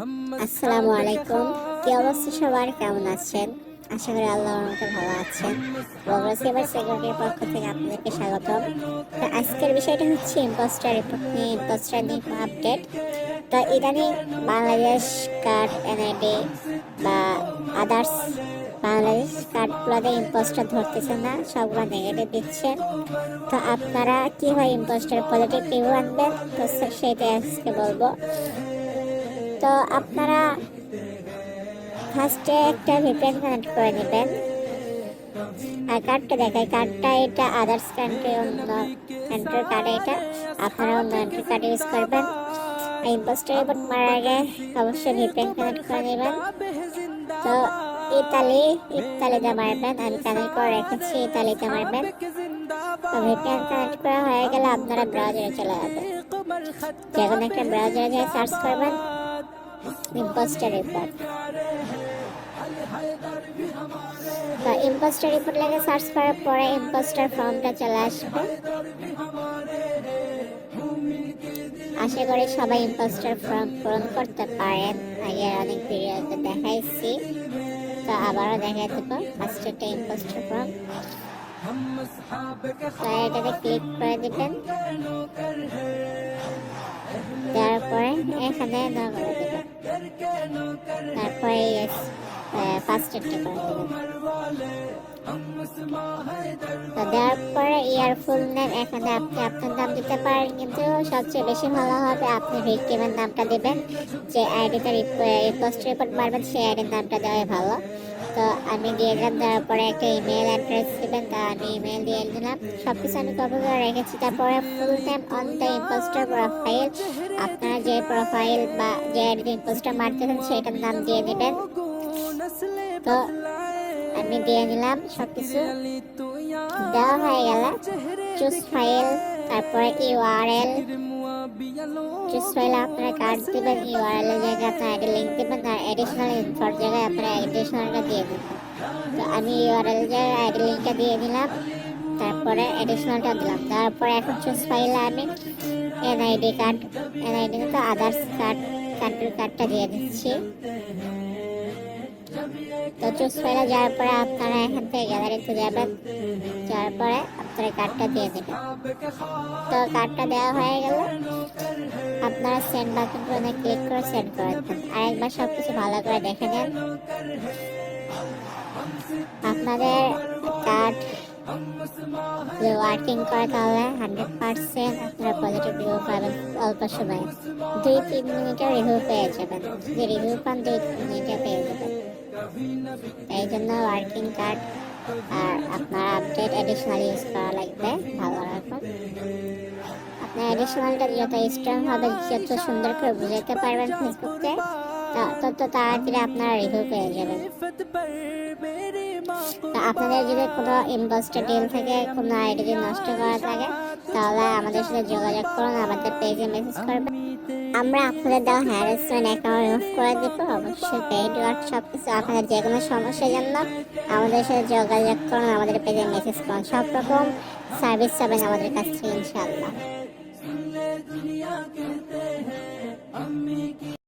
আসসালামু আলাইকুম। কি অবস্থা সবার, কেমন আছেন? আশা করি আল্লাহর রহমতে ভালো আছেন। বগুড়া সাইবার সিকিউরিটির পক্ষ থেকে আপনাদেরকে স্বাগতম। তো আজকের বিষয়টা হচ্ছে ইম্পোস্টার রিপোর্ট নিয়ে, ইম্পোস্টার নিয়ে আপডেট। তো ইদানিং বাংলাদেশ কার্ড, এনআইডি বা আদার্স বাংলাদেশ কার্ডগুলোতে ইম্পোস্টার ধরতেছে না, সবগুলো নেগেটিভ দিচ্ছে। তো আপনারা কীভাবে ইম্পোস্টার পজিটিভ রিভিউ আনবেন, তো সেটাই আজকে বলবো। তো আপনারা ফার্স্টে একটা ভিপিএন কানেক্ট করে নেবেন। আর কার্ডটা দেখায়, কার্ডটা এটা আদার্স কান্ট্রি, অন্য কান্ট্রির কার্ড, এটা আপনারা অন্য কান্ট্রির কার্ড ইউজ করবেন। ইম্পোস্টার রিপোর্ট মারার আগে অবশ্যই ভিপিএন কানেক্ট করে নেবেন। তো ইতালিতে মারবেন, আমি কানেক্ট করে রেখেছি, ইতালিতে মারবেন। তো ভিপিএন কানেক্ট করা হয়ে গেলে আপনারা ব্রাউজারে চলে যাবেন, যে কোনো একটা ব্রাউজারে গিয়ে সার্চ করবেন ইম্পোস্টার রিপোর্ট। তো ইম্পোস্টার রিপোর্ট লেগে সার্চ করার পরে ইম্পোস্টার ফর্মটা চলে আসবে। আশা করি সবাই ইম্পোস্টার ফর্ম পূরণ করতে পারেন, আগে অনেক ভিডিওতে দেখাইছি, তো আবারও দেখাই দেবো। ফার্স্ট একটা ইম্পোস্টার ফর্ম, তো এটাতে ক্লিক করে দিবেন। তারপরে এখানে না করে দেবেন, তারপরে পাসওয়ার্ডটা করে দেবেন। তো দেওয়ার পরে ইয়ার ফুল নেম, এখানে আপনি আপনার নাম দিতে পারেন, কিন্তু সবচেয়ে বেশি ভালো হবে আপনি ভিক্টিমের নামটা দেবেন। যে আইডিতে ইম্পোস্টার রিপোর্ট মারবেন সেই আইডির নামটা দেওয়াই ভালো। তো আমি দিয়ে দিলাম, দেওয়ার পরে একটা ইমেল অ্যাড্রেস দেবেন, তা আমি ইমেল দিয়ে দিলাম। সব কিছু আমি কপি করে রেখেছি। তারপরে full name on the impostor profile, আপনারা যে প্রোফাইল বা যে আইডিতে ইম্পোস্টার মারতেছেন সেটার নাম দিয়ে দেবেন। তো আমি দিয়ে নিলাম, সবকিছু দেওয়া হয়ে গেল। চুজ ফাইল, তারপরে ইউআরএল, চুজ ফাইল আপনারা কার্ড দেবেন, ইউআরএল এর জায়গায় আপনার আইডি লিঙ্ক দেবেন, আর এডিশনাল ইনফোর জায়গায় আপনারা এডিশনালটা দিয়ে দেবেন। তো আমি ইউআরএল জায়গায় আইডি লিঙ্কটা দিয়ে দিলাম, তারপরে এডিশনালটা দিলাম। তারপরে এখন চুজ ফাইলে আমি এনআইডি কার্ড, এনআইডি তো আদার্স কার্ড, কান্ট্রির কার্ডটা দিয়ে দিচ্ছি। তো চুজ ফাইলে যাওয়ার পরে আপনারা এখান থেকে গ্যালারিতে যাবেন, যাওয়ার পরে আপনারা কার্ডটা দিয়ে দেবেন। তো কার্ডটা দেওয়া হয়ে গেল, আপনারা সেন্ড বাটনে ক্লিক করে সেন্ড করে দেবেন। আরেকবার সবকিছু ভালো করে দেখে নেন। আপনাদের কার্ড ওয়ার্কিং করে তাহলে 100% আপনারা পজিটিভ রিভিউ পাবেন অল্প সময়ে। 2-3 মিনিটে রিভিউ পেয়ে যাবেন, যদি রিভিউ পান 2-3 মিনিটে পেয়ে যাবেন। এই জন্য ওয়ার্কিং কার্ড আর আপনার আপডেট এডিশনাল ইউজ করা লাগবে ভালো রকম। আপনার এডিশনালটা যত স্ট্রং হবে, যত সুন্দর করে বুঝাতে পারবেন ফেসবুকে, তত তাড়াতাড়ি আপনারা রিভিউ পেয়ে যাবেন। আপনাদের যদি কোনো ইম্পোস্টার ডিল থেকে, কোনো আইডি যদি নষ্ট করা থাকে, তাহলে আমাদের সাথে যোগাযোগ করুন, আমাদের পেজে মেসেজ করবেন। আমরা আপনাদের দেওয়া হ্যারাসমেন্ট অ্যাকাউন্ট রিমুভ করে দিব। অবশ্যই পেইড ওয়ার্ক সবকিছু, আপনাদের যে কোনো সমস্যার জন্য আমাদের সাথে যোগাযোগ করুন, আমাদের পেজে মেসেজ করুন। সব রকম সার্ভিস পাবেন আমাদের কাছ থেকে ইনশাআল্লাহ।